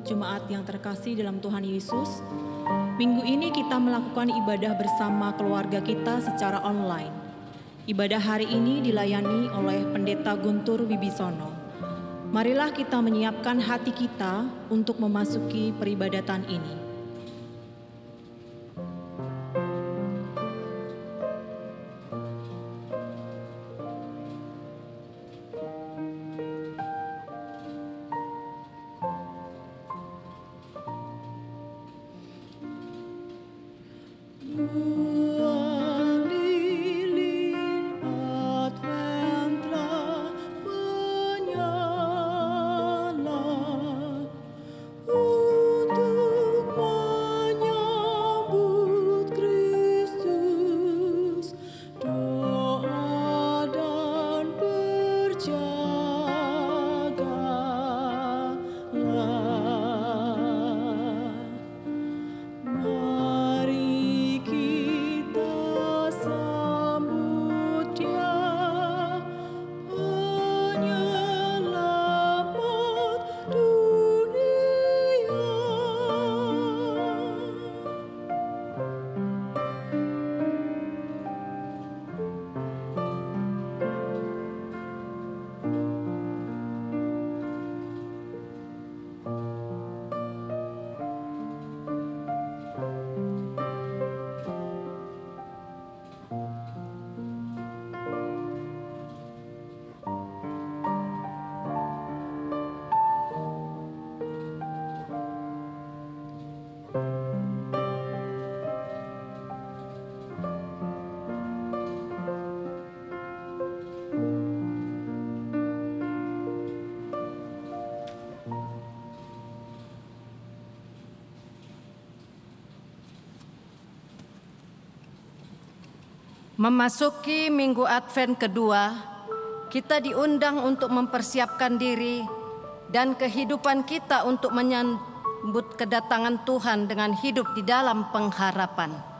Jemaat yang terkasih dalam Tuhan Yesus, minggu ini kita melakukan ibadah bersama keluarga kita secara online. Ibadah hari ini dilayani oleh Pendeta Guntur Wibisono. Marilah kita menyiapkan hati kita untuk memasuki peribadatan ini. Memasuki Minggu Advent kedua, kita diundang untuk mempersiapkan diri dan kehidupan kita untuk menyambut kedatangan Tuhan dengan hidup di dalam pengharapan.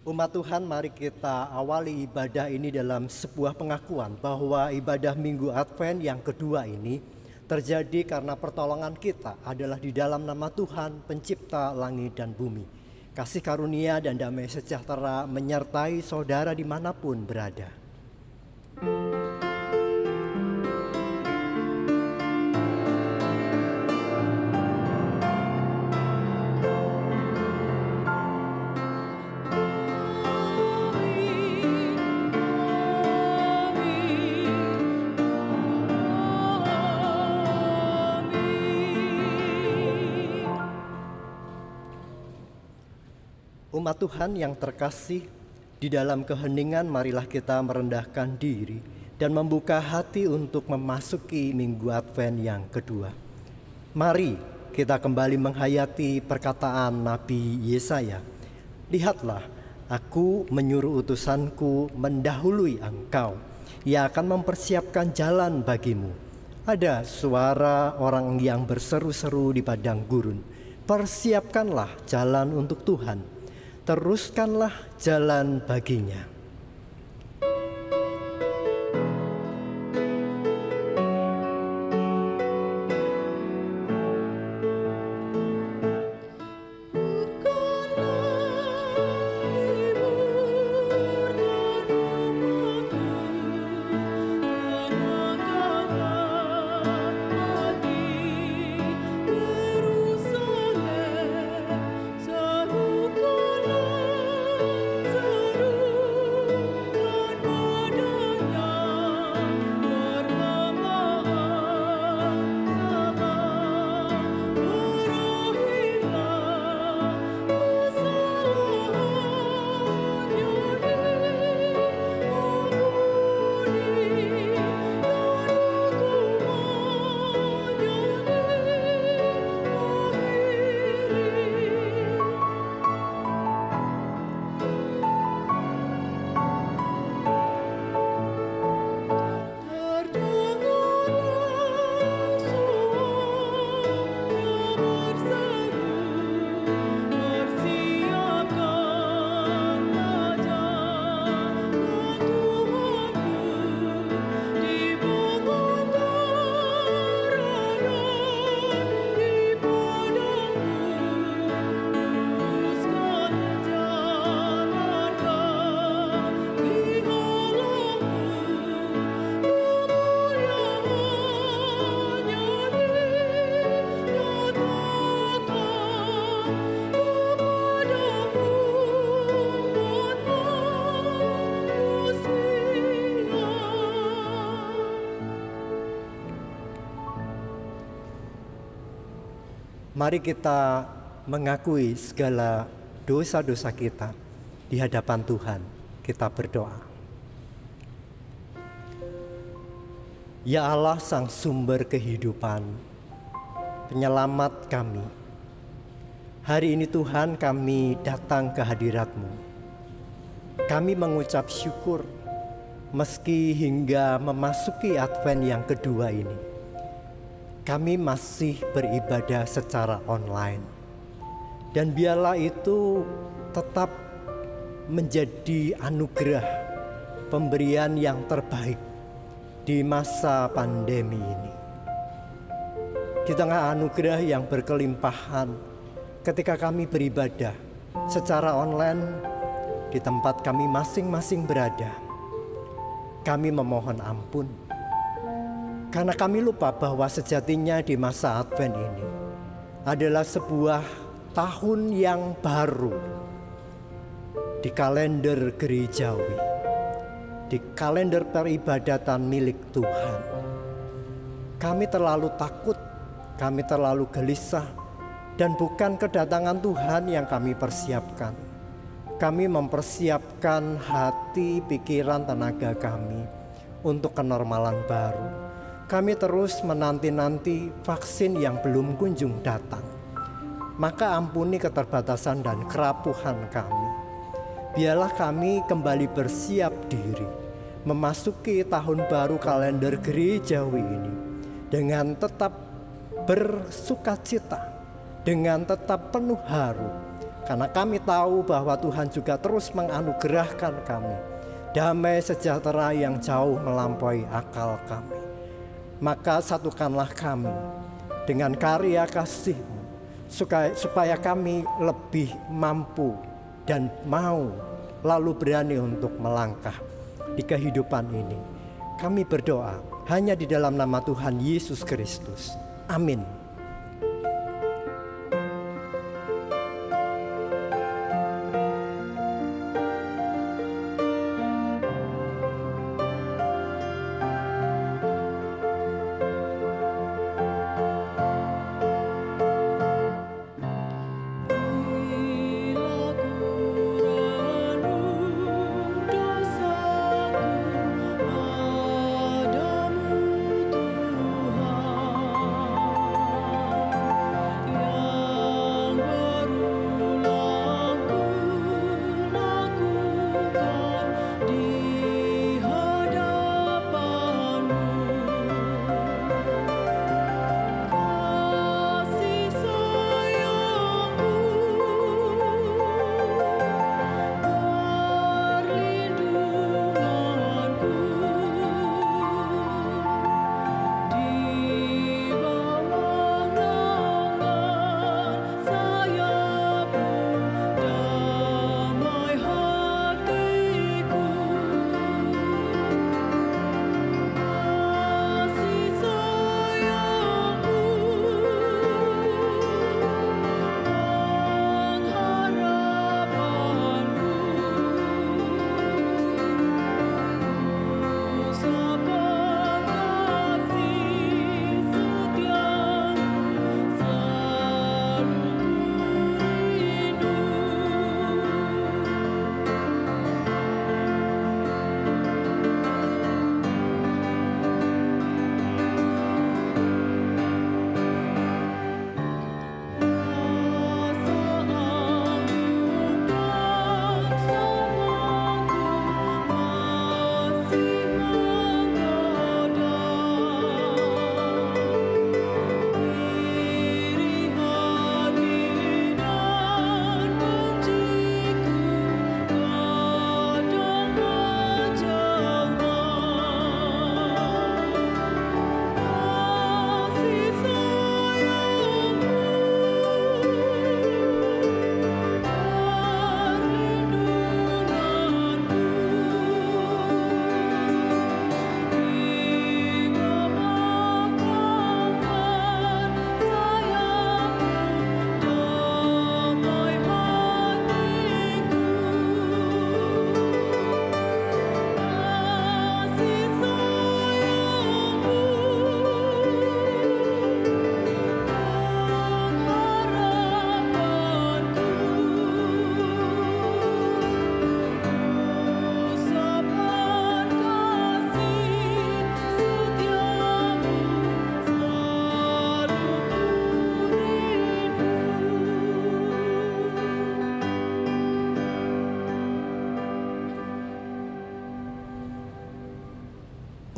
Umat Tuhan, mari kita awali ibadah ini dalam sebuah pengakuan bahwa ibadah Minggu Advent yang kedua ini terjadi karena pertolongan kita adalah di dalam nama Tuhan, pencipta langit dan bumi. Kasih karunia dan damai sejahtera menyertai saudara dimanapun berada. Umat Tuhan yang terkasih, di dalam keheningan marilah kita merendahkan diri dan membuka hati untuk memasuki Minggu Advent yang kedua. Mari kita kembali menghayati perkataan Nabi Yesaya. Lihatlah, aku menyuruh utusanku mendahului engkau. Ia akan mempersiapkan jalan bagimu. Ada suara orang yang berseru-seru di padang gurun. Persiapkanlah jalan untuk Tuhan. Teruskanlah jalan baginya. Mari kita mengakui segala dosa-dosa kita di hadapan Tuhan. Kita berdoa. Ya Allah, Sang Sumber kehidupan, penyelamat kami. Hari ini Tuhan, kami datang ke hadirat-Mu. Kami mengucap syukur meski hingga memasuki Advent yang kedua ini. Kami masih beribadah secara online. Dan biarlah itu tetap menjadi anugerah pemberian yang terbaik di masa pandemi ini. Di tengah anugerah yang berkelimpahan ketika kami beribadah secara online di tempat kami masing-masing berada, kami memohon ampun. Karena kami lupa bahwa sejatinya di masa Advent ini adalah sebuah tahun yang baru di kalender gerejawi, di kalender peribadatan milik Tuhan. Kami terlalu takut, kami terlalu gelisah, dan bukan kedatangan Tuhan yang kami persiapkan. Kami mempersiapkan hati, pikiran, tenaga kami untuk kenormalan baru. Kami terus menanti-nanti vaksin yang belum kunjung datang. Maka ampuni keterbatasan dan kerapuhan kami. Biarlah kami kembali bersiap diri memasuki tahun baru kalender gerejawi ini dengan tetap bersukacita, dengan tetap penuh haru. Karena kami tahu bahwa Tuhan juga terus menganugerahkan kami damai sejahtera yang jauh melampaui akal kami. Maka satukanlah kami dengan karya kasih-Mu, supaya kami lebih mampu dan mau lalu berani untuk melangkah di kehidupan ini. Kami berdoa hanya di dalam nama Tuhan Yesus Kristus. Amin.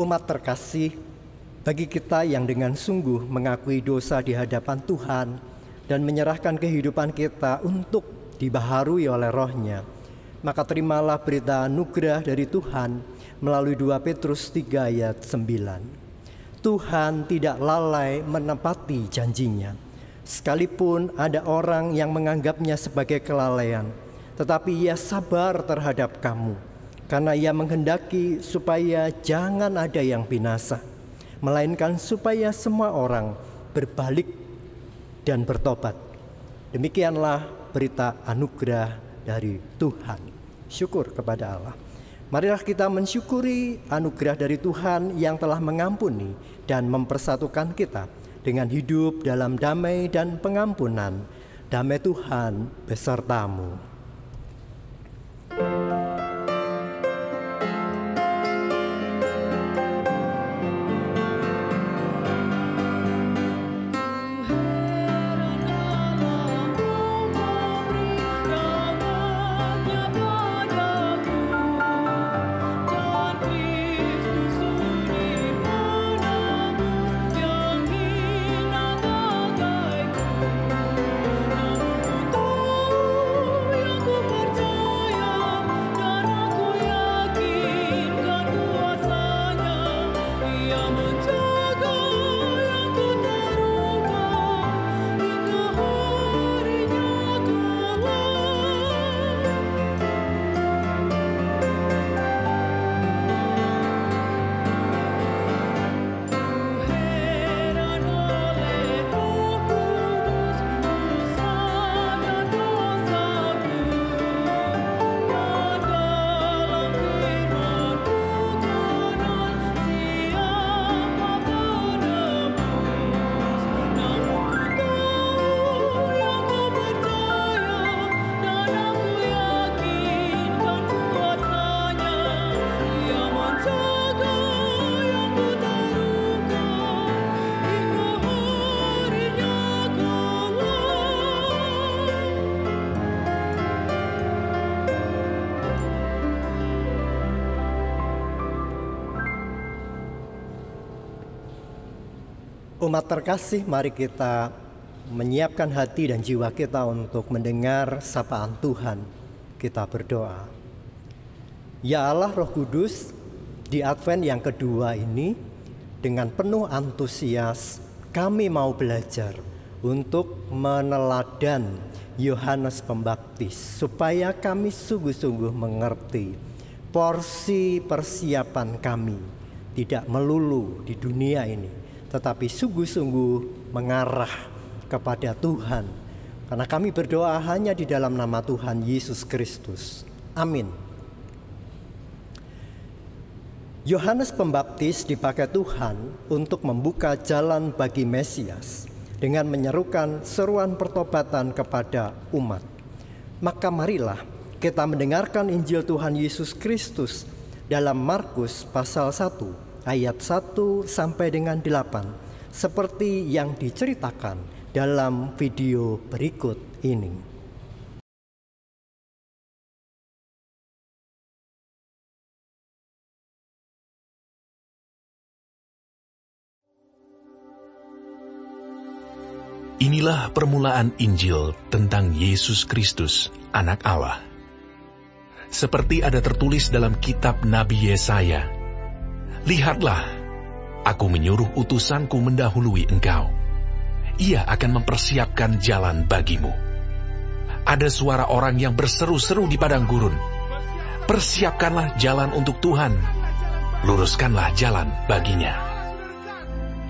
Umat terkasih, bagi kita yang dengan sungguh mengakui dosa di hadapan Tuhan dan menyerahkan kehidupan kita untuk dibaharui oleh Roh-Nya, maka terimalah berita anugerah dari Tuhan melalui 2 Petrus 3 ayat 9. Tuhan tidak lalai menepati janjinya. Sekalipun ada orang yang menganggapnya sebagai kelalaian, tetapi Ia sabar terhadap kamu, karena Ia menghendaki supaya jangan ada yang binasa, melainkan supaya semua orang berbalik dan bertobat. Demikianlah berita anugerah dari Tuhan. Syukur kepada Allah. Marilah kita mensyukuri anugerah dari Tuhan yang telah mengampuni dan mempersatukan kita dengan hidup dalam damai dan pengampunan. Damai Tuhan besertamu. Umat terkasih, mari kita menyiapkan hati dan jiwa kita untuk mendengar sapaan Tuhan. Kita berdoa. Ya Allah Roh Kudus, di Advent yang kedua ini, dengan penuh antusias kami mau belajar untuk meneladan Yohanes Pembaptis, supaya kami sungguh-sungguh mengerti porsi persiapan kami tidak melulu di dunia ini, tetapi sungguh-sungguh mengarah kepada Tuhan. Karena kami berdoa hanya di dalam nama Tuhan Yesus Kristus. Amin. Yohanes Pembaptis dipakai Tuhan untuk membuka jalan bagi Mesias dengan menyerukan seruan pertobatan kepada umat. Maka marilah kita mendengarkan Injil Tuhan Yesus Kristus dalam Markus pasal 1 ayat 1 sampai dengan 8, seperti yang diceritakan dalam video berikut ini. Inilah permulaan Injil tentang Yesus Kristus, Anak Allah. Seperti ada tertulis dalam kitab Nabi Yesaya, "Lihatlah, aku menyuruh utusanku mendahului engkau. Ia akan mempersiapkan jalan bagimu." Ada suara orang yang berseru-seru di padang gurun, "Persiapkanlah jalan untuk Tuhan, luruskanlah jalan baginya."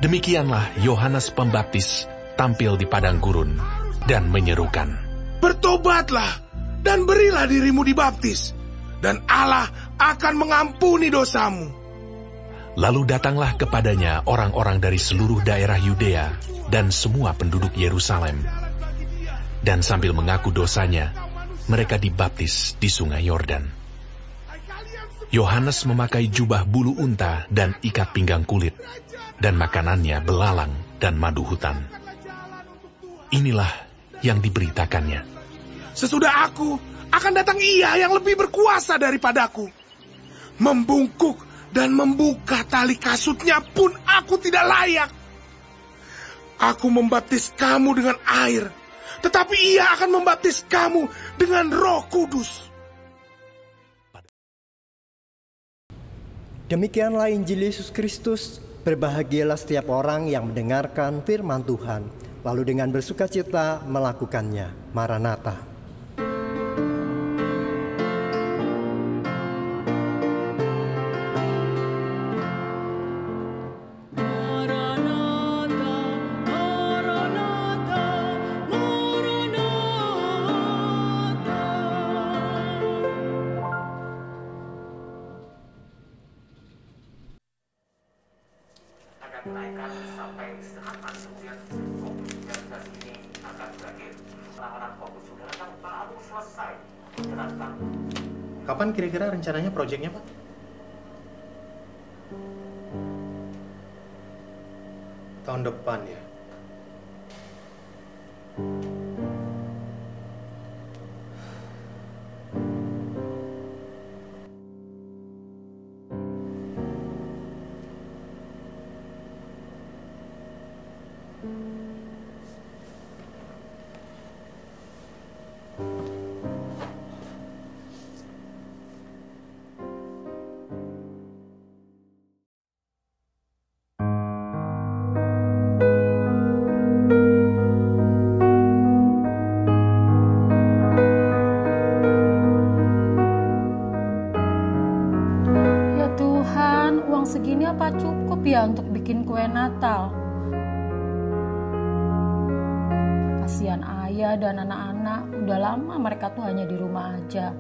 Demikianlah Yohanes Pembaptis tampil di padang gurun dan menyerukan, "Bertobatlah dan berilah dirimu dibaptis, dan Allah akan mengampuni dosamu." Lalu datanglah kepadanya orang-orang dari seluruh daerah Yudea dan semua penduduk Yerusalem. Dan sambil mengaku dosanya, mereka dibaptis di sungai Yordan. Yohanes memakai jubah bulu unta dan ikat pinggang kulit, dan makanannya belalang dan madu hutan. Inilah yang diberitakannya. "Sesudah aku, akan datang Ia yang lebih berkuasa daripadaku. Membungkuk dan membuka tali kasutnya pun aku tidak layak. Aku membaptis kamu dengan air, tetapi Ia akan membaptis kamu dengan Roh Kudus. Demikianlah Injil Yesus Kristus. Berbahagialah setiap orang yang mendengarkan firman Tuhan, lalu dengan bersukacita melakukannya. Maranatha. Kenaikan sampai setengah 4 kemudian COVID-19 ini akan berakhir. Penanganan COVID sudah datang baru selesai. Kapan kira-kira rencananya proyeknya, Pak? Tahun depan ya. Segini apa cukup ya untuk bikin kue Natal? Kasihan ayah dan anak-anak, udah lama mereka tuh hanya di rumah aja.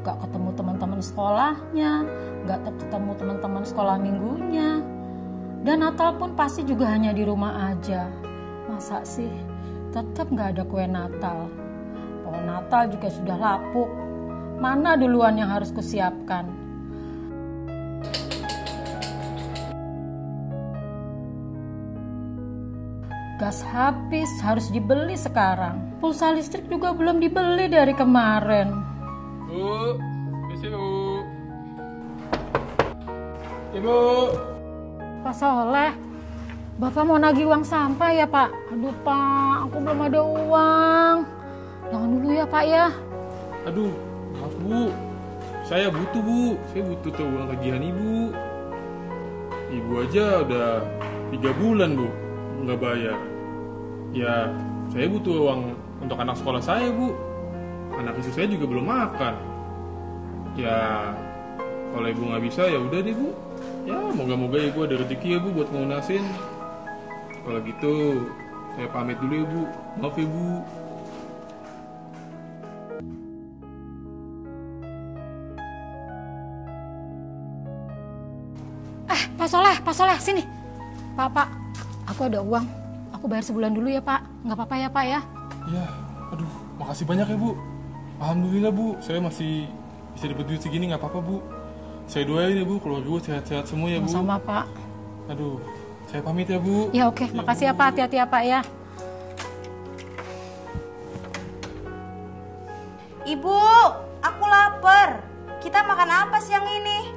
Gak ketemu teman-teman sekolahnya, gak ketemu teman-teman sekolah minggunya. Dan Natal pun pasti juga hanya di rumah aja. Masa sih tetap gak ada kue Natal? Pohon Natal juga sudah lapuk. Mana duluan yang harus kusiapkan? Gas habis, harus dibeli sekarang. Pulsa listrik juga belum dibeli dari kemarin. Bu, misi Bu. Ibu. Pak Soleh, Bapak mau nagih uang sampah ya Pak? Aduh Pak, aku belum ada uang. Jangan dulu ya Pak ya. Aduh, maaf Bu. Saya butuh Bu, saya butuh tuh uang tagihan Ibu. Ibu aja udah 3 bulan Bu nggak bayar. Ya, saya butuh uang untuk anak sekolah saya Bu. Anak istri saya juga belum makan. Ya, kalau Ibu nggak bisa ya udah deh Bu. Ya, moga-moga Ibu ada rezeki ya Bu buat ngelunasin. Kalau gitu, saya pamit dulu ya Bu. Maaf ya Bu. Pak Soleh, sini. Pak, aku ada uang. Aku bayar sebulan dulu ya Pak. Nggak apa-apa ya Pak ya? Ya, aduh, makasih banyak ya Bu. Alhamdulillah Bu, saya masih bisa dapat duit segini, nggak apa-apa Bu. Saya doain ya Bu, keluarga Bu sehat-sehat semua ya Bu. Sama Pak. Aduh, saya pamit ya Bu. Ya oke, makasih ya Pak, hati-hati ya Pak ya. Ibu, aku lapar. Kita makan apa siang ini?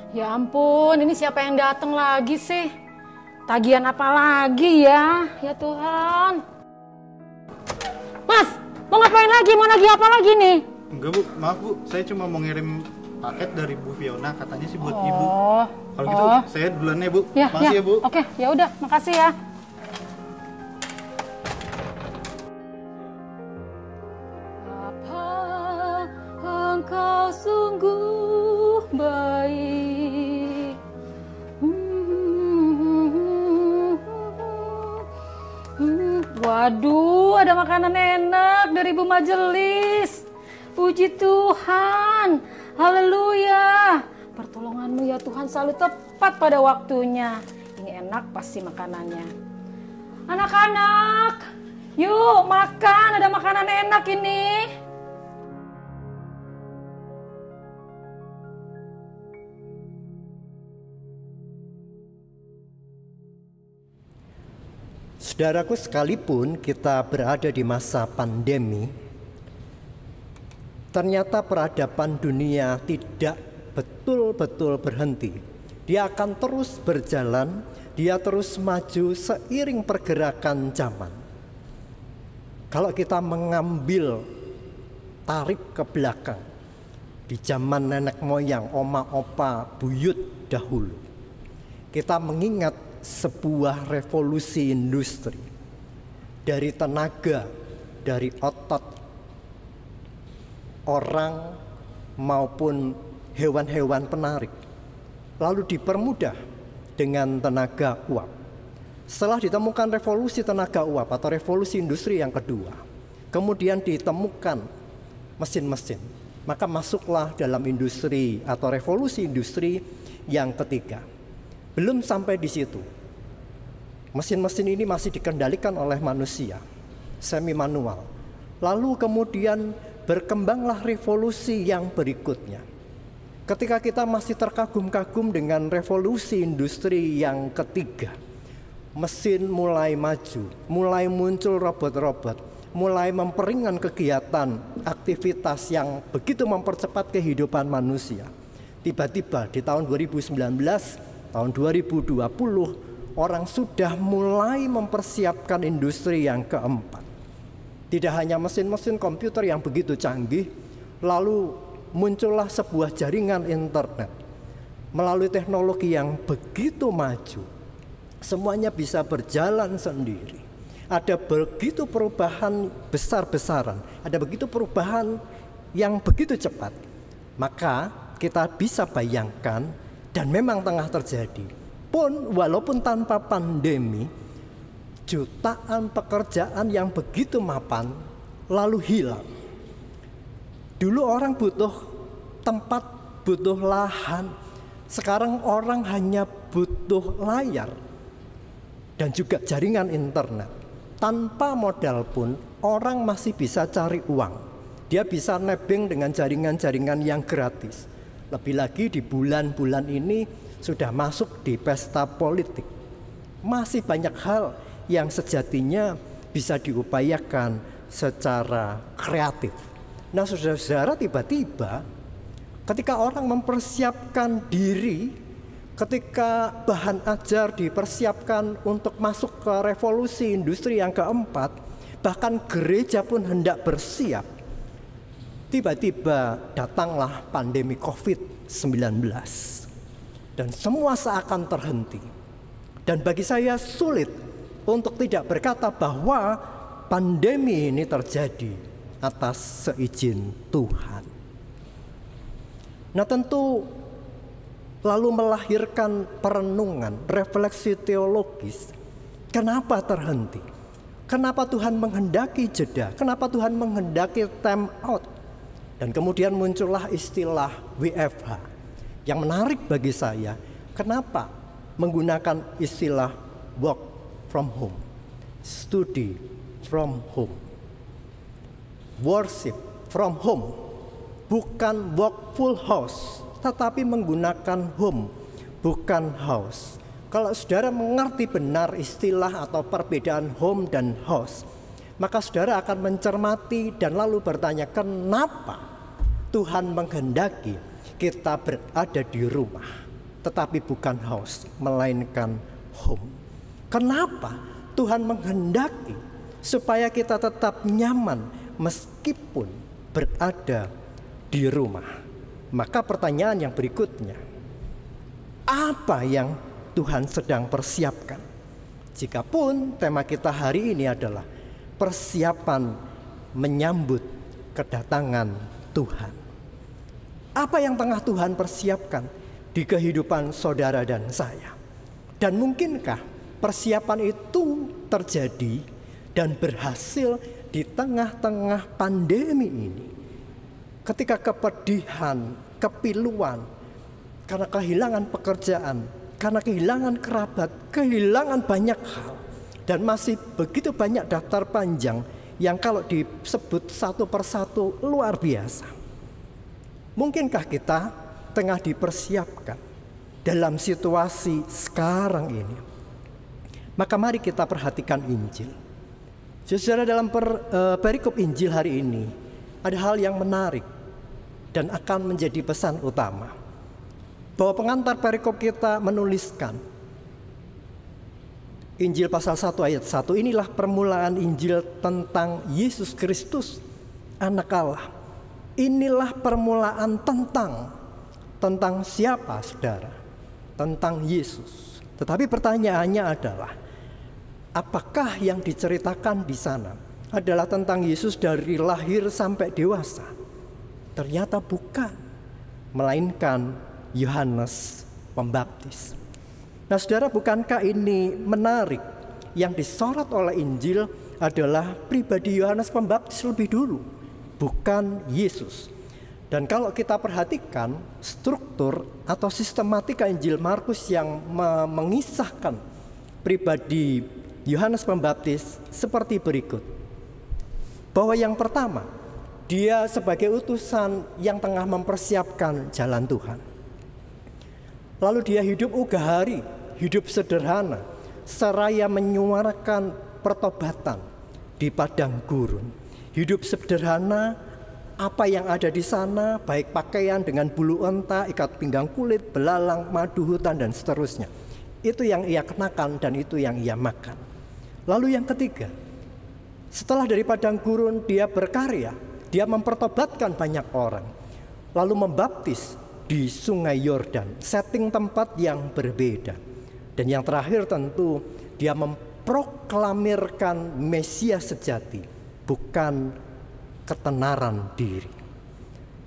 Ya ampun, ini siapa yang datang lagi sih? Tagihan apa lagi ya? Ya Tuhan. Mas, mau ngapain lagi? Mau nagih apa lagi nih? Enggak Bu, maaf Bu, saya cuma mau ngirim paket dari Bu Fiona, katanya sih buat Ibu. Kalau gitu saya duluan ya Bu. Makasih ya Bu. Oke, ya udah, makasih ya. Apa engkau sungguh baik. Waduh, ada makanan enak dari Ibu Majelis. Puji Tuhan, haleluya. Pertolongan-Mu ya Tuhan selalu tepat pada waktunya. Ini enak pasti makanannya. Anak-anak, yuk makan, ada makanan enak ini. Saudaraku, sekalipun kita berada di masa pandemi, ternyata peradaban dunia tidak betul-betul berhenti. Dia akan terus berjalan, dia terus maju seiring pergerakan zaman. Kalau kita mengambil tarik ke belakang, di zaman nenek moyang, oma, opa, buyut dahulu, kita mengingat sebuah revolusi industri. Dari tenaga, dari otot orang maupun hewan-hewan penarik, lalu dipermudah dengan tenaga uap. Setelah ditemukan revolusi tenaga uap atau revolusi industri yang kedua, kemudian ditemukan mesin-mesin, maka masuklah dalam industri atau revolusi industri yang ketiga. Belum sampai di situ. Mesin-mesin ini masih dikendalikan oleh manusia, semi manual. Lalu kemudian berkembanglah revolusi yang berikutnya. Ketika kita masih terkagum-kagum dengan revolusi industri yang ketiga, mesin mulai maju, mulai muncul robot-robot, mulai memperingan kegiatan aktivitas yang begitu mempercepat kehidupan manusia. Tiba-tiba di tahun 2019, tahun 2020, orang sudah mulai mempersiapkan industri yang keempat. Tidak hanya mesin-mesin komputer yang begitu canggih, lalu muncullah sebuah jaringan internet. Melalui teknologi yang begitu maju, semuanya bisa berjalan sendiri. Ada begitu perubahan besar-besaran, ada begitu perubahan yang begitu cepat. Maka kita bisa bayangkan, dan memang tengah terjadi, pun walaupun tanpa pandemi, jutaan pekerjaan yang begitu mapan lalu hilang. Dulu orang butuh tempat, butuh lahan. Sekarang orang hanya butuh layar dan juga jaringan internet. Tanpa modal pun orang masih bisa cari uang. Dia bisa nebeng dengan jaringan-jaringan yang gratis. Lebih lagi di bulan-bulan ini sudah masuk di pesta politik. Masih banyak hal yang sejatinya bisa diupayakan secara kreatif. Nah, saudara-saudara, tiba-tiba ketika orang mempersiapkan diri, ketika bahan ajar dipersiapkan untuk masuk ke revolusi industri yang keempat, bahkan gereja pun hendak bersiap, tiba-tiba datanglah pandemi COVID-19 dan semua seakan terhenti. Dan bagi saya sulit untuk tidak berkata bahwa pandemi ini terjadi atas seizin Tuhan. Nah, tentu lalu melahirkan perenungan, refleksi teologis. Kenapa terhenti? Kenapa Tuhan menghendaki jeda? Kenapa Tuhan menghendaki time out? Dan kemudian muncullah istilah WFH. Yang menarik bagi saya, kenapa menggunakan istilah work from home, study from home, worship from home, bukan work full house, tetapi menggunakan home, bukan house. Kalau saudara mengerti benar istilah atau perbedaan home dan house, maka saudara akan mencermati dan lalu bertanya, kenapa Tuhan menghendaki kita berada di rumah, tetapi bukan house, melainkan home. Kenapa Tuhan menghendaki supaya kita tetap nyaman meskipun berada di rumah? Maka pertanyaan yang berikutnya, apa yang Tuhan sedang persiapkan? Jikapun tema kita hari ini adalah persiapan menyambut kedatangan Tuhan. Apa yang tengah Tuhan persiapkan di kehidupan saudara dan saya? Dan mungkinkah persiapan itu terjadi dan berhasil di tengah-tengah pandemi ini? Ketika kepedihan, kepiluan, karena kehilangan pekerjaan, karena kehilangan kerabat, kehilangan banyak hal, dan masih begitu banyak daftar panjang yang kalau disebut satu persatu luar biasa. Mungkinkah kita tengah dipersiapkan dalam situasi sekarang ini? Maka mari kita perhatikan Injil. Saudara, dalam perikop Injil hari ini ada hal yang menarik dan akan menjadi pesan utama, bahwa pengantar perikop kita menuliskan Injil pasal 1 ayat 1, inilah permulaan Injil tentang Yesus Kristus, Anak Allah. Inilah permulaan tentang siapa, saudara? Tentang Yesus. Tetapi pertanyaannya adalah, apakah yang diceritakan di sana adalah tentang Yesus dari lahir sampai dewasa? Ternyata bukan, melainkan Yohanes Pembaptis. Nah, saudara, bukankah ini menarik? Yang disorot oleh Injil adalah pribadi Yohanes Pembaptis lebih dulu, bukan Yesus. Dan kalau kita perhatikan struktur atau sistematika Injil Markus yang mengisahkan pribadi Yohanes Pembaptis seperti berikut. Bahwa yang pertama, dia sebagai utusan yang tengah mempersiapkan jalan Tuhan. Lalu dia hidup ugahari, hidup sederhana, seraya menyuarakan pertobatan di padang gurun. Hidup sederhana, apa yang ada di sana, baik pakaian dengan bulu onta, ikat pinggang kulit, belalang, madu hutan, dan seterusnya. Itu yang ia kenakan dan itu yang ia makan. Lalu yang ketiga, setelah dari padang gurun dia berkarya, dia mempertobatkan banyak orang. Lalu membaptis di Sungai Yordan, setting tempat yang berbeda. Dan yang terakhir tentu dia memproklamirkan Mesias sejati, bukan ketenaran diri.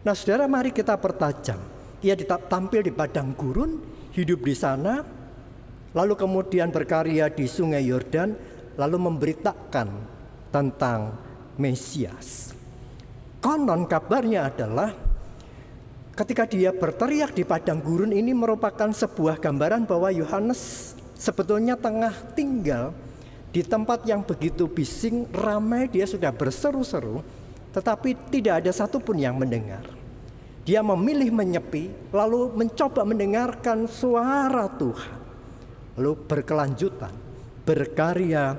Nah, saudara, mari kita pertajam. Ia tampil di padang gurun, hidup di sana, lalu kemudian berkarya di Sungai Yordan, lalu memberitakan tentang Mesias. Konon kabarnya adalah ketika dia berteriak di padang gurun, ini merupakan sebuah gambaran bahwa Yohanes sebetulnya tengah tinggal di tempat yang begitu bising, ramai, dia sudah berseru-seru, tetapi tidak ada satupun yang mendengar. Dia memilih menyepi, lalu mencoba mendengarkan suara Tuhan. Lalu berkelanjutan, berkarya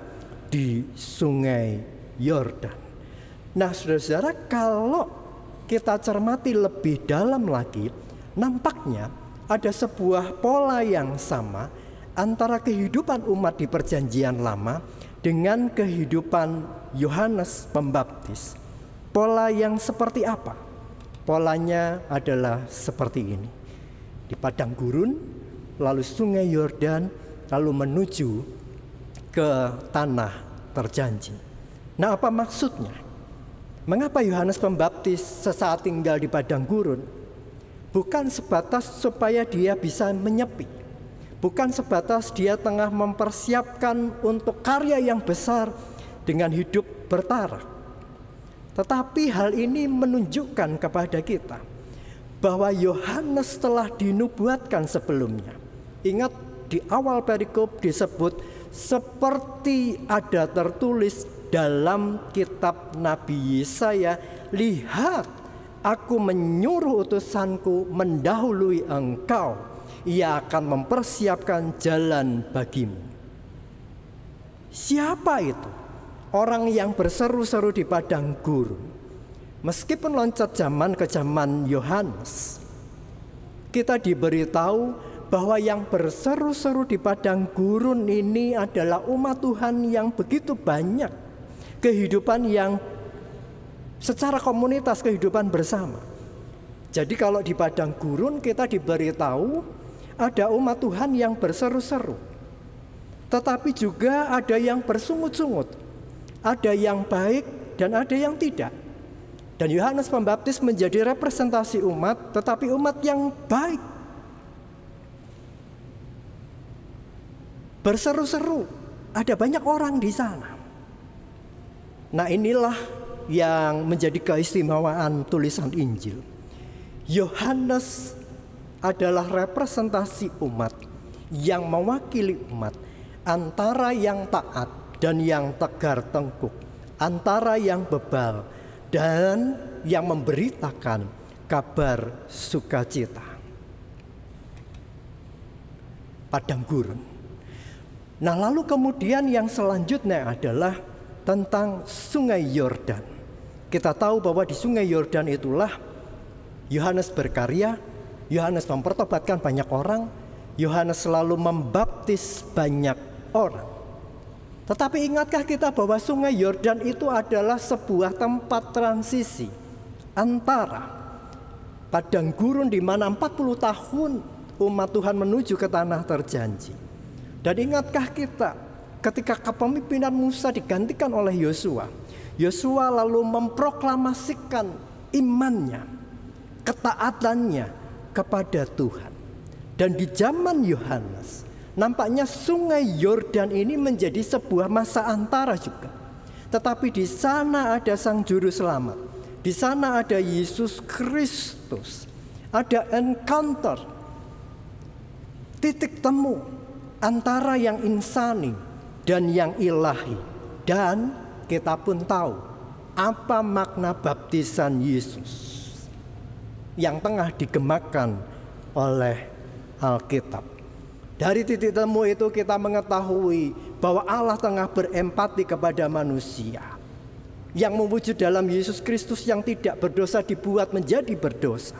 di Sungai Yordan. Nah, saudara-saudara, kalau kita cermati lebih dalam lagi, nampaknya ada sebuah pola yang sama antara kehidupan umat di Perjanjian Lama dengan kehidupan Yohanes Pembaptis. Pola yang seperti apa? Polanya adalah seperti ini. Di padang gurun, lalu Sungai Yordan, lalu menuju ke tanah terjanji. Nah, apa maksudnya? Mengapa Yohanes Pembaptis sesaat tinggal di padang gurun? Bukan sebatas supaya dia bisa menyepi. Bukan sebatas dia tengah mempersiapkan untuk karya yang besar dengan hidup bertarak. Tetapi hal ini menunjukkan kepada kita bahwa Yohanes telah dinubuatkan sebelumnya. Ingat, di awal perikop disebut seperti ada tertulis dalam kitab Nabi Yesaya, lihat, aku menyuruh utusanku mendahului engkau, ia akan mempersiapkan jalan bagimu. Siapa itu? Orang yang berseru-seru di padang gurun. Meskipun loncat zaman ke zaman Yohanes, kita diberitahu bahwa yang berseru-seru di padang gurun ini adalah umat Tuhan yang begitu banyak. Kehidupan yang secara komunitas, kehidupan bersama. Jadi kalau di padang gurun kita diberitahu ada umat Tuhan yang berseru-seru. Tetapi juga ada yang bersungut-sungut. Ada yang baik dan ada yang tidak. Dan Yohanes Pembaptis menjadi representasi umat, tetapi umat yang baik. Berseru-seru, ada banyak orang di sana. Nah, inilah yang menjadi keistimewaan tulisan Injil. Yohanes adalah representasi umat yang mewakili umat, antara yang taat dan yang tegar tengkuk, antara yang bebal dan yang memberitakan kabar sukacita. Padang gurun. Nah, lalu kemudian yang selanjutnya adalah tentang Sungai Yordan. Kita tahu bahwa di Sungai Yordan itulah Yohanes berkarya, Yohanes mempertobatkan banyak orang, Yohanes selalu membaptis banyak orang. Tetapi ingatkah kita bahwa Sungai Yordan itu adalah sebuah tempat transisi antara padang gurun di mana 40 tahun umat Tuhan menuju ke tanah terjanji. Dan ingatkah kita ketika kepemimpinan Musa digantikan oleh Yosua, Yosua lalu memproklamasikan imannya, ketaatannya kepada Tuhan. Dan di zaman Yohanes, nampaknya Sungai Yordan ini menjadi sebuah masa antara juga. Tetapi di sana ada Sang Juru Selamat, di sana ada Yesus Kristus, ada encounter, titik temu antara yang insani dan yang ilahi. Dan kita pun tahu apa makna baptisan Yesus yang tengah digemakan oleh Alkitab. Dari titik temu itu kita mengetahui bahwa Allah tengah berempati kepada manusia yang mewujud dalam Yesus Kristus yang tidak berdosa dibuat menjadi berdosa.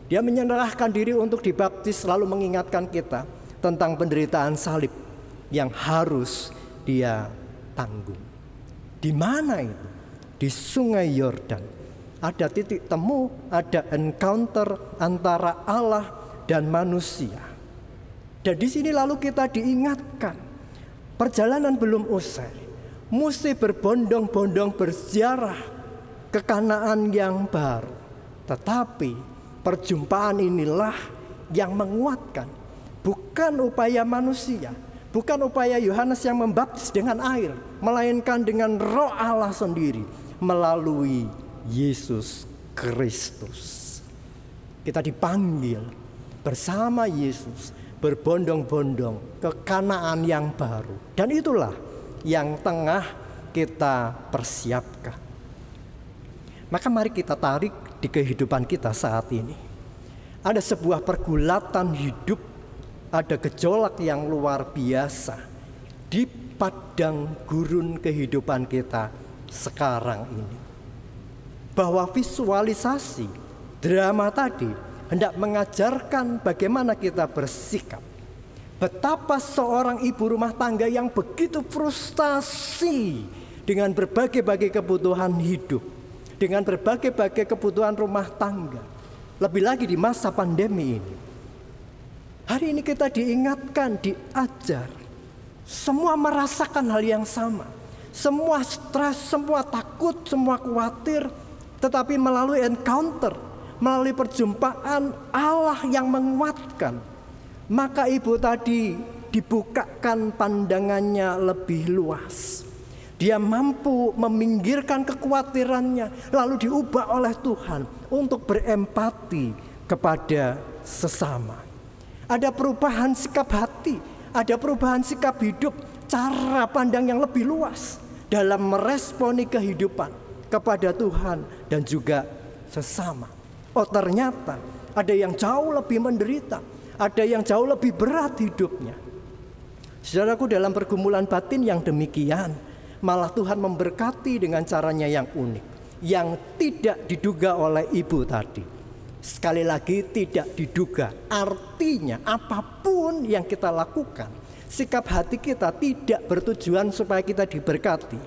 Dia menyerahkan diri untuk dibaptis, lalu mengingatkan kita tentang penderitaan salib yang harus dia tanggung. Di mana itu? Di Sungai Yordan. Ada titik temu, ada encounter antara Allah dan manusia. Dan di sini lalu kita diingatkan, perjalanan belum usai, mesti berbondong-bondong berziarah ke Kanaan yang baru. Tetapi perjumpaan inilah yang menguatkan, bukan upaya manusia, bukan upaya Yohanes yang membaptis dengan air, melainkan dengan Roh Allah sendiri melalui Yesus Kristus. Kita dipanggil bersama Yesus berbondong-bondong ke Kanaan yang baru. Dan itulah yang tengah kita persiapkan. Maka mari kita tarik di kehidupan kita saat ini. Ada sebuah pergulatan hidup, ada gejolak yang luar biasa di padang gurun kehidupan kita sekarang ini. Bahwa visualisasi drama tadi hendak mengajarkan bagaimana kita bersikap. Betapa seorang ibu rumah tangga yang begitu frustasi dengan berbagai-bagai kebutuhan hidup, dengan berbagai-bagai kebutuhan rumah tangga, lebih lagi di masa pandemi ini. Hari ini kita diingatkan, diajar, semua merasakan hal yang sama, semua stres, semua takut, semua khawatir, tetapi melalui encounter, melalui perjumpaan Allah yang menguatkan, maka ibu tadi dibukakan pandangannya lebih luas. Dia mampu meminggirkan kekhawatirannya, lalu diubah oleh Tuhan untuk berempati kepada sesama. Ada perubahan sikap hati, ada perubahan sikap hidup, cara pandang yang lebih luas dalam meresponi kehidupan kepada Tuhan dan juga sesama. Oh, ternyata ada yang jauh lebih menderita, ada yang jauh lebih berat hidupnya. Saudaraku, dalam pergumulan batin yang demikian, malah Tuhan memberkati dengan caranya yang unik, yang tidak diduga oleh ibu tadi. Sekali lagi, tidak diduga. Artinya apapun yang kita lakukan, sikap hati kita tidak bertujuan supaya kita diberkati.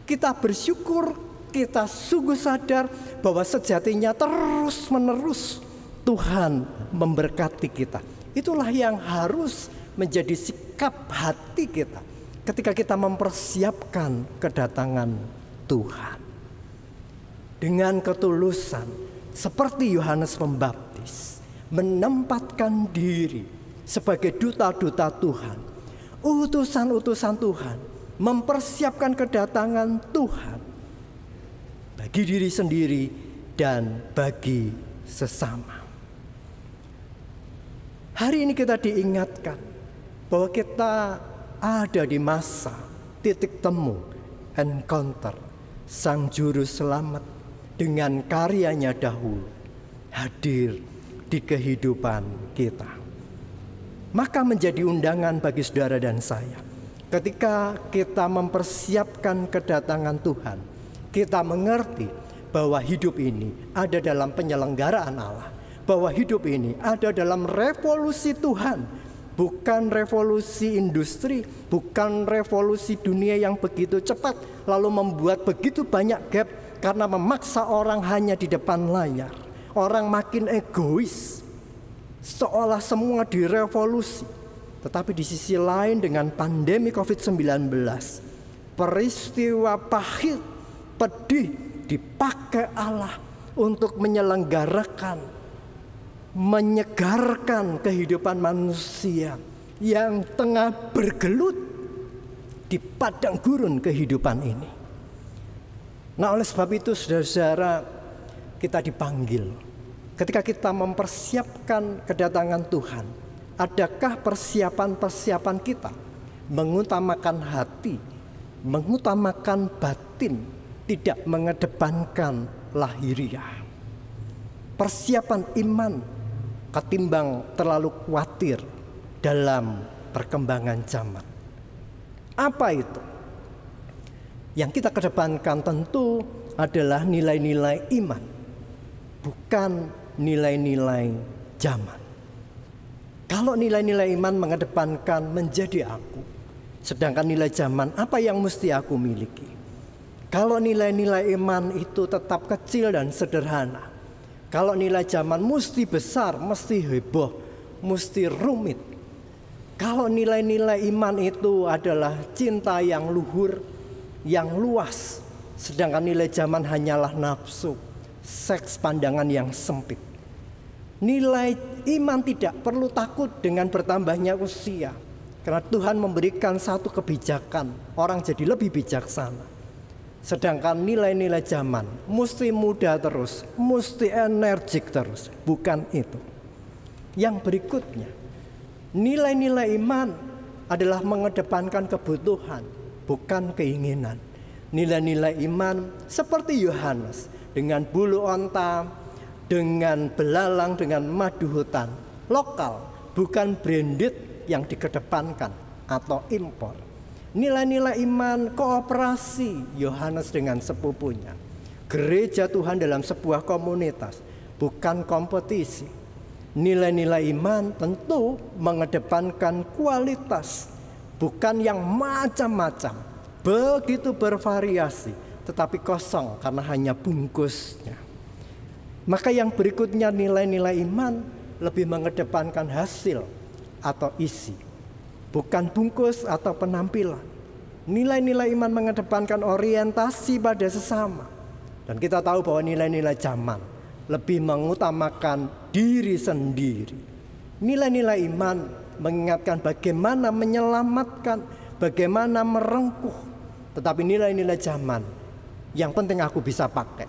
Kita bersyukur, kita sungguh sadar bahwa sejatinya terus-menerus Tuhan memberkati kita. Itulah yang harus menjadi sikap hati kita ketika kita mempersiapkan kedatangan Tuhan. Dengan ketulusan, seperti Yohanes Pembaptis, menempatkan diri sebagai duta-duta Tuhan, utusan-utusan Tuhan, mempersiapkan kedatangan Tuhan bagi diri sendiri dan bagi sesama. Hari ini kita diingatkan bahwa kita ada di masa titik temu, encounter Sang Juru Selamat dengan karyanya dahulu hadir di kehidupan kita. Maka menjadi undangan bagi saudara dan saya Ketika kita mempersiapkan kedatangan Tuhan, kita mengerti bahwa hidup ini ada dalam penyelenggaraan Allah, bahwa hidup ini ada dalam revolusi Tuhan, bukan revolusi industri, bukan revolusi dunia yang begitu cepat lalu membuat begitu banyak gap karena memaksa orang hanya di depan layar. Orang makin egois, seolah semua direvolusi. Tetapi di sisi lain dengan pandemi COVID-19, peristiwa pahit, pedih dipakai Allah untuk menyelenggarakan, menyegarkan kehidupan manusia yang tengah bergelut di padang gurun kehidupan ini. Nah, oleh sebab itu saudara-saudara, kita dipanggil. Ketika kita mempersiapkan kedatangan Tuhan, adakah persiapan-persiapan kita mengutamakan hati, mengutamakan batin, tidak mengedepankan lahiriah? Persiapan iman ketimbang terlalu khawatir dalam perkembangan zaman. Apa itu? Yang kita kedepankan tentu adalah nilai-nilai iman, bukan nilai-nilai zaman. Kalau nilai-nilai iman mengedepankan menjadi aku, sedangkan nilai zaman apa yang mesti aku miliki. Kalau nilai-nilai iman itu tetap kecil dan sederhana, kalau nilai zaman mesti besar, mesti heboh, mesti rumit. Kalau nilai-nilai iman itu adalah cinta yang luhur, yang luas, sedangkan nilai zaman hanyalah nafsu, seks pandangan yang sempit. Nilai iman tidak perlu takut dengan bertambahnya usia, karena Tuhan memberikan satu kebijakan, orang jadi lebih bijaksana. Sedangkan nilai-nilai zaman mesti muda terus, mesti energik terus, bukan itu. Yang berikutnya, nilai-nilai iman adalah mengedepankan kebutuhan, bukan keinginan. Nilai-nilai iman seperti Yohanes dengan bulu onta, dengan belalang, dengan madu hutan, lokal, bukan branded yang dikedepankan atau impor. Nilai-nilai iman kooperasi Yohanes dengan sepupunya. Gereja Tuhan dalam sebuah komunitas, bukan kompetisi. Nilai-nilai iman tentu mengedepankan kualitas, bukan yang macam-macam, begitu bervariasi, tetapi kosong karena hanya bungkusnya. Maka yang berikutnya nilai-nilai iman lebih mengedepankan hasil atau isi, bukan bungkus atau penampilan. Nilai-nilai iman mengedepankan orientasi pada sesama. Dan kita tahu bahwa nilai-nilai zaman lebih mengutamakan diri sendiri. Nilai-nilai iman mengingatkan bagaimana menyelamatkan, bagaimana merengkuh. Tetapi nilai-nilai zaman yang penting aku bisa pakai.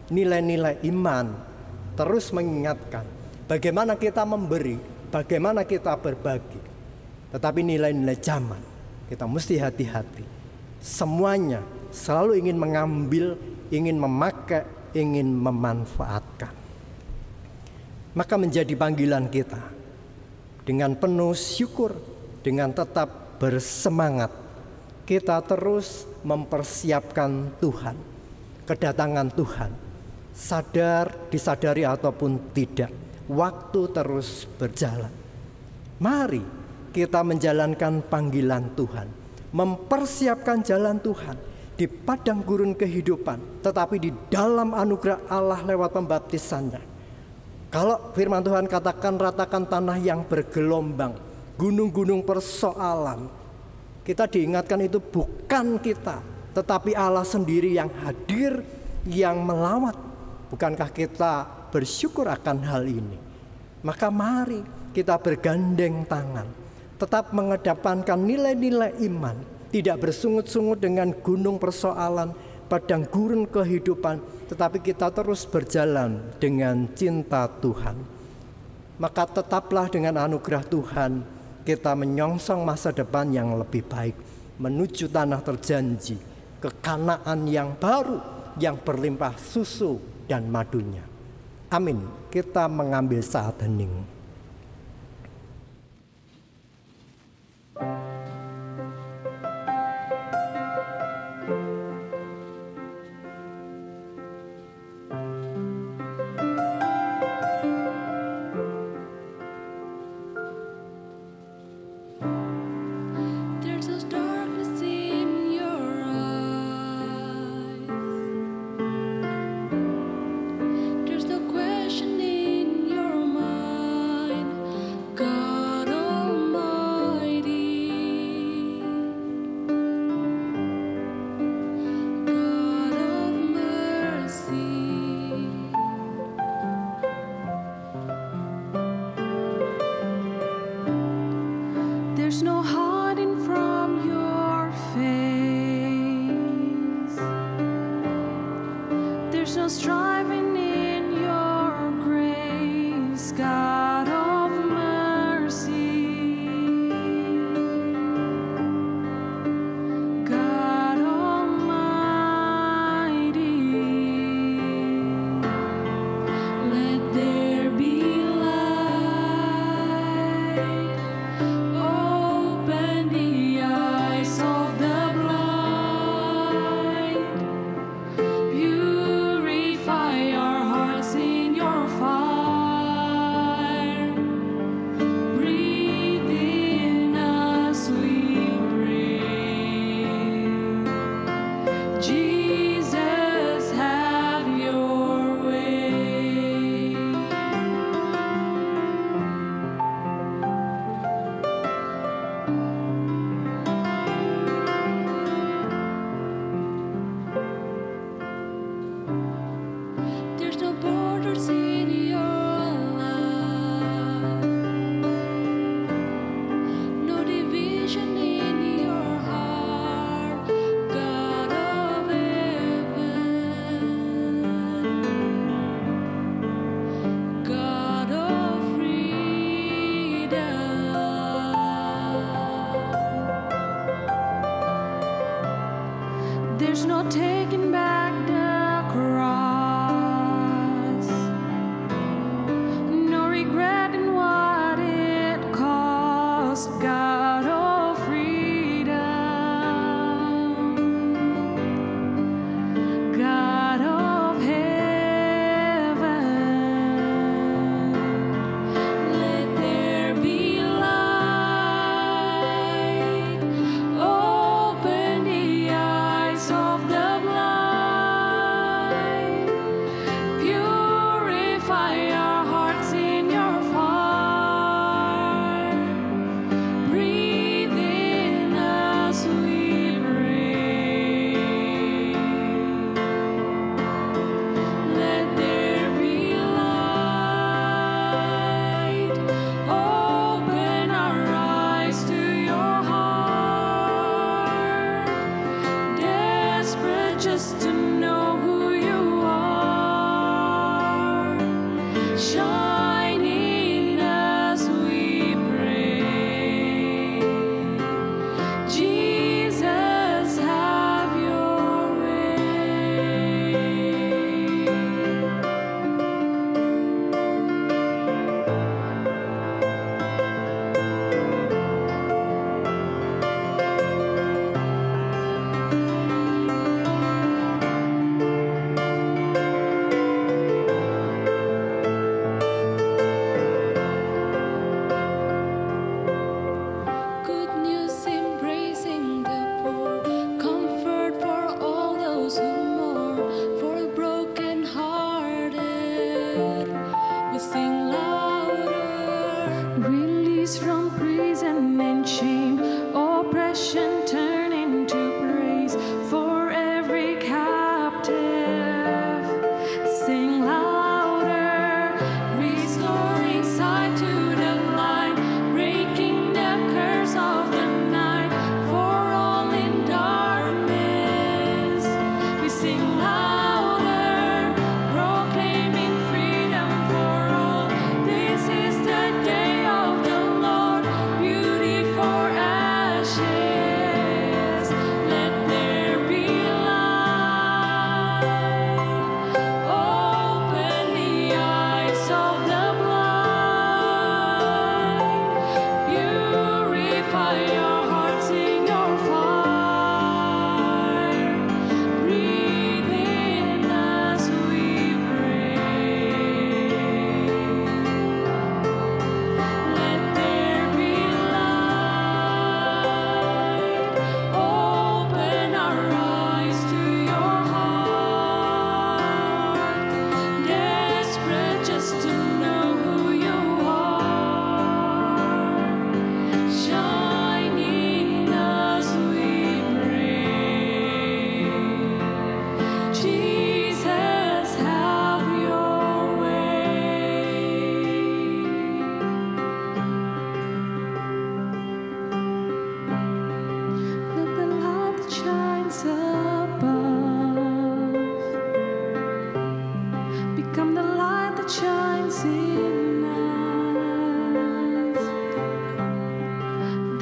Nilai-nilai iman terus mengingatkan bagaimana kita memberi, bagaimana kita berbagi. Tetapi nilai-nilai zaman kita mesti hati-hati. Semuanya selalu ingin mengambil, ingin memakai, ingin memanfaatkan. Maka menjadi panggilan kita dengan penuh syukur, dengan tetap bersemangat, kita terus mempersiapkan Tuhan, kedatangan Tuhan. Sadar, disadari ataupun tidak, waktu terus berjalan. Mari kita menjalankan panggilan Tuhan, mempersiapkan jalan Tuhan di padang gurun kehidupan, tetapi di dalam anugerah Allah lewat pembaptisannya. Kalau firman Tuhan katakan ratakan tanah yang bergelombang, gunung-gunung persoalan, kita diingatkan itu bukan kita, tetapi Allah sendiri yang hadir, yang melawat. Bukankah kita bersyukur akan hal ini? Maka mari kita bergandeng tangan, tetap mengedepankan nilai-nilai iman, tidak bersungut-sungut dengan gunung persoalan, padang gurun kehidupan, tetapi kita terus berjalan dengan cinta Tuhan. Maka tetaplah dengan anugerah Tuhan kita menyongsong masa depan yang lebih baik, menuju tanah terjanji, ke Kanaan yang baru, yang berlimpah susu dan madunya. Amin. Kita mengambil saat hening.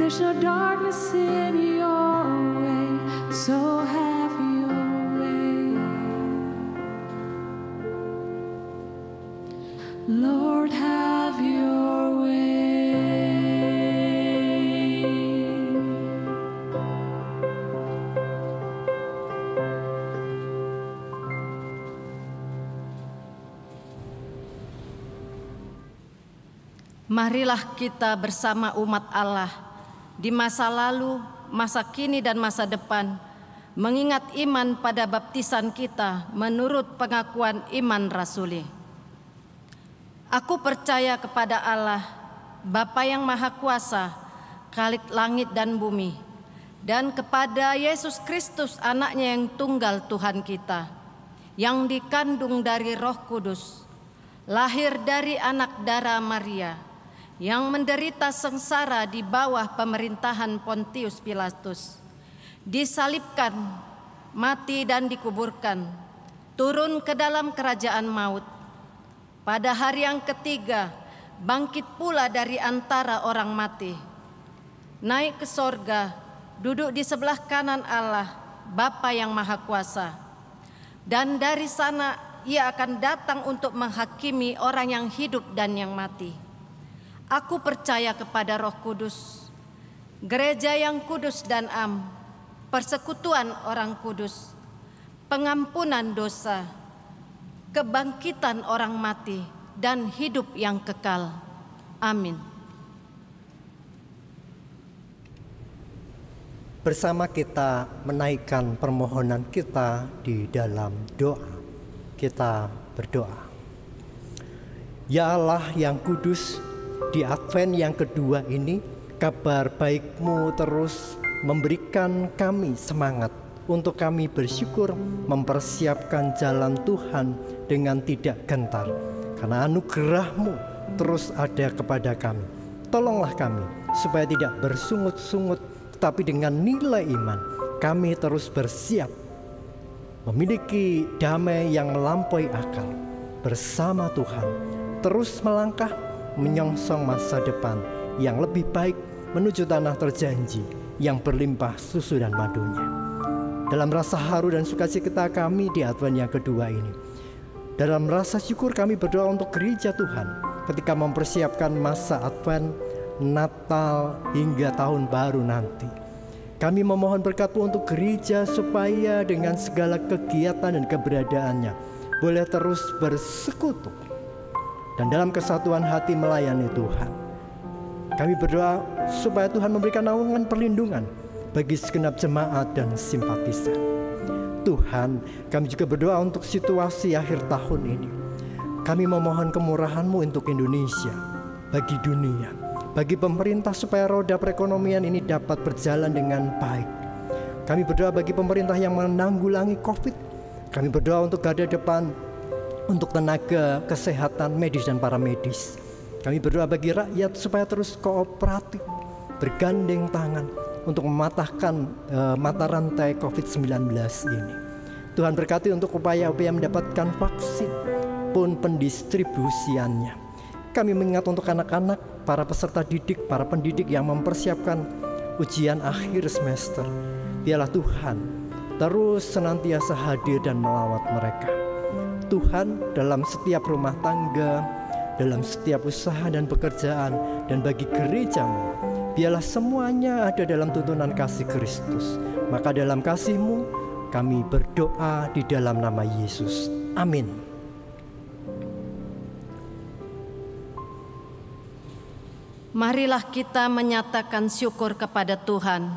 There's no darkness in your way, so have your way. Lord, have your way. Marilah kita bersama umat Allah di masa lalu, masa kini dan masa depan, mengingat iman pada baptisan kita menurut pengakuan iman rasuli. Aku percaya kepada Allah, Bapa yang Maha Kuasa, Khalik langit dan bumi, dan kepada Yesus Kristus, anaknya yang tunggal Tuhan kita, yang dikandung dari Roh Kudus, lahir dari anak darah Maria, yang menderita sengsara di bawah pemerintahan Pontius Pilatus, disalibkan, mati dan dikuburkan, turun ke dalam kerajaan maut. Pada hari yang ketiga, bangkit pula dari antara orang mati, naik ke sorga, duduk di sebelah kanan Allah, Bapa yang Maha Kuasa. Dan dari sana Ia akan datang untuk menghakimi orang yang hidup dan yang mati. Aku percaya kepada Roh Kudus, gereja yang kudus dan am, persekutuan orang kudus, pengampunan dosa, kebangkitan orang mati, dan hidup yang kekal. Amin. Bersama kita menaikkan permohonan kita di dalam doa. Kita berdoa. Ya Allah yang kudus, di Advent yang kedua ini, kabar baik-Mu terus memberikan kami semangat untuk kami bersyukur mempersiapkan jalan Tuhan dengan tidak gentar. Karena anugerah-Mu terus ada kepada kami. Tolonglah kami supaya tidak bersungut-sungut, tetapi dengan nilai iman kami terus bersiap memiliki damai yang melampaui akal bersama Tuhan terus melangkah menyongsong masa depan yang lebih baik menuju tanah terjanji yang berlimpah susu dan madunya. Dalam rasa haru dan sukacita kami di Advent yang kedua ini, dalam rasa syukur kami berdoa untuk gereja Tuhan ketika mempersiapkan masa Advent, Natal hingga tahun baru nanti. Kami memohon berkat-Mu untuk gereja supaya dengan segala kegiatan dan keberadaannya boleh terus bersekutu dan dalam kesatuan hati melayani Tuhan. Kami berdoa supaya Tuhan memberikan naungan perlindungan bagi segenap jemaat dan simpatisan. Tuhan, kami juga berdoa untuk situasi akhir tahun ini. Kami memohon kemurahan-Mu untuk Indonesia, bagi dunia, bagi pemerintah supaya roda perekonomian ini dapat berjalan dengan baik. Kami berdoa bagi pemerintah yang menanggulangi COVID. Kami berdoa untuk garda depan, untuk tenaga kesehatan medis dan paramedis. Kami berdoa bagi rakyat supaya terus kooperatif, bergandeng tangan untuk mematahkan mata rantai COVID-19 ini. Tuhan berkati untuk upaya-upaya mendapatkan vaksin pun pendistribusiannya. Kami mengingat untuk anak-anak, para peserta didik, para pendidik yang mempersiapkan ujian akhir semester. Biarlah Tuhan terus senantiasa hadir dan melawat mereka. Tuhan, dalam setiap rumah tangga, dalam setiap usaha dan pekerjaan, dan bagi gereja-Mu, biarlah semuanya ada dalam tuntunan kasih Kristus. Maka dalam kasih-Mu kami berdoa di dalam nama Yesus. Amin. Marilah kita menyatakan syukur kepada Tuhan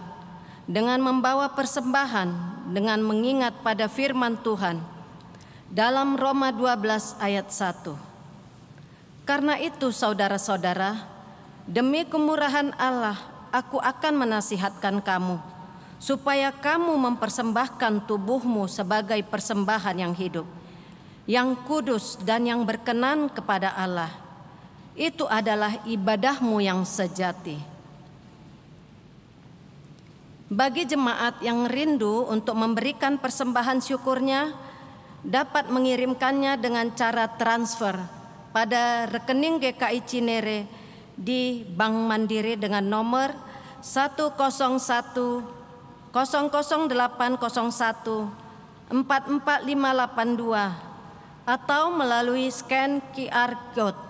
dengan membawa persembahan, dengan mengingat pada firman Tuhan dalam Roma 12 ayat 1. Karena itu saudara-saudara, demi kemurahan Allah, aku akan menasihatkan kamu, supaya kamu mempersembahkan tubuhmu sebagai persembahan yang hidup, yang kudus dan yang berkenan kepada Allah. Itu adalah ibadahmu yang sejati. Bagi jemaat yang rindu untuk memberikan persembahan syukurnya, dapat mengirimkannya dengan cara transfer pada rekening GKI Cinere di Bank Mandiri dengan nomor 101 00801 44582 atau melalui scan QR Code.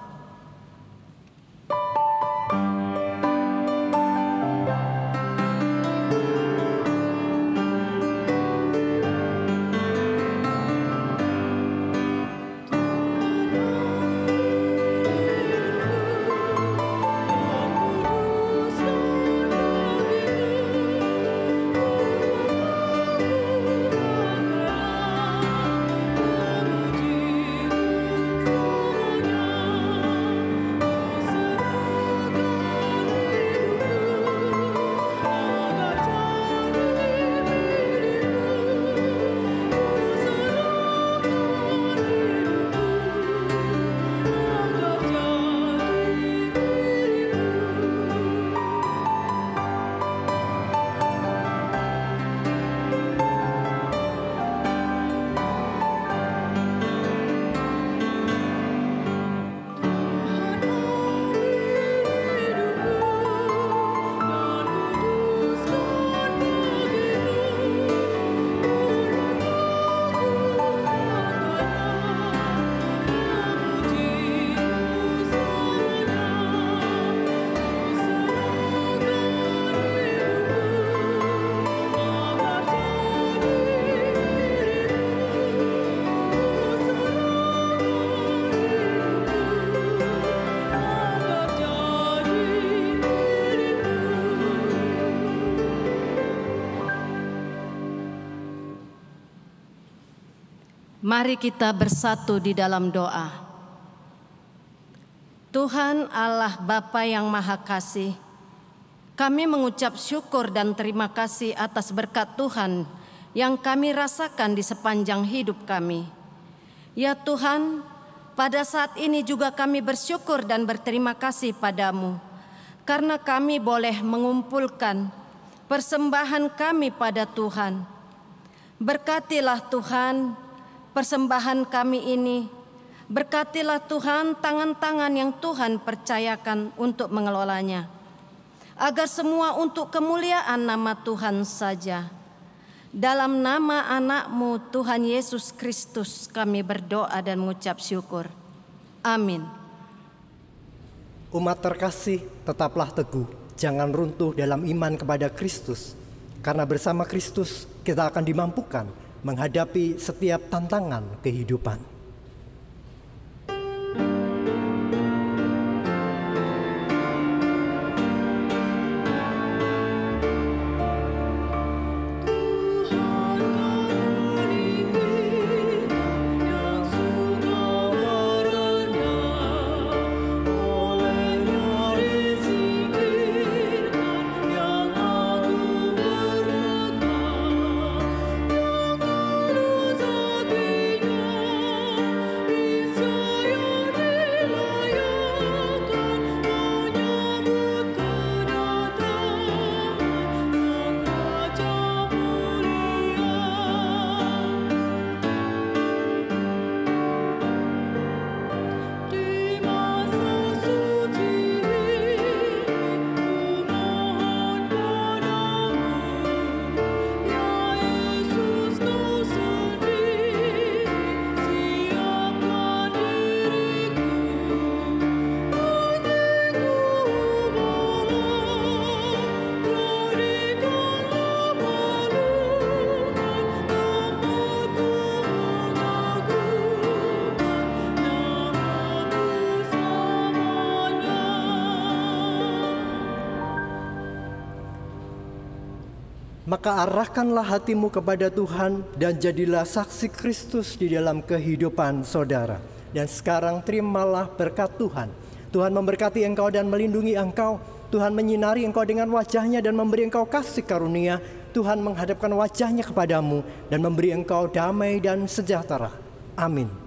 Mari kita bersatu di dalam doa. Tuhan Allah Bapa yang Maha Kasih, kami mengucap syukur dan terima kasih atas berkat Tuhan yang kami rasakan di sepanjang hidup kami. Ya Tuhan, pada saat ini juga kami bersyukur dan berterima kasih padamu, karena kami boleh mengumpulkan persembahan kami pada Tuhan. Berkatilah Tuhan persembahan kami ini, Berkatilah Tuhan tangan-tangan yang Tuhan percayakan untuk mengelolanya, agar semua untuk kemuliaan nama Tuhan saja. Dalam nama anak-Mu Tuhan Yesus Kristus kami berdoa dan mengucap syukur. Amin. Umat terkasih, tetaplah teguh, jangan runtuh dalam iman kepada Kristus. Karena bersama Kristus kita akan dimampukan menghadapi setiap tantangan kehidupan. Maka arahkanlah hatimu kepada Tuhan dan jadilah saksi Kristus di dalam kehidupan saudara. Dan sekarang terimalah berkat Tuhan. Tuhan memberkati engkau dan melindungi engkau. Tuhan menyinari engkau dengan wajahnya dan memberi engkau kasih karunia. Tuhan menghadapkan wajahnya kepadamu dan memberi engkau damai dan sejahtera. Amin.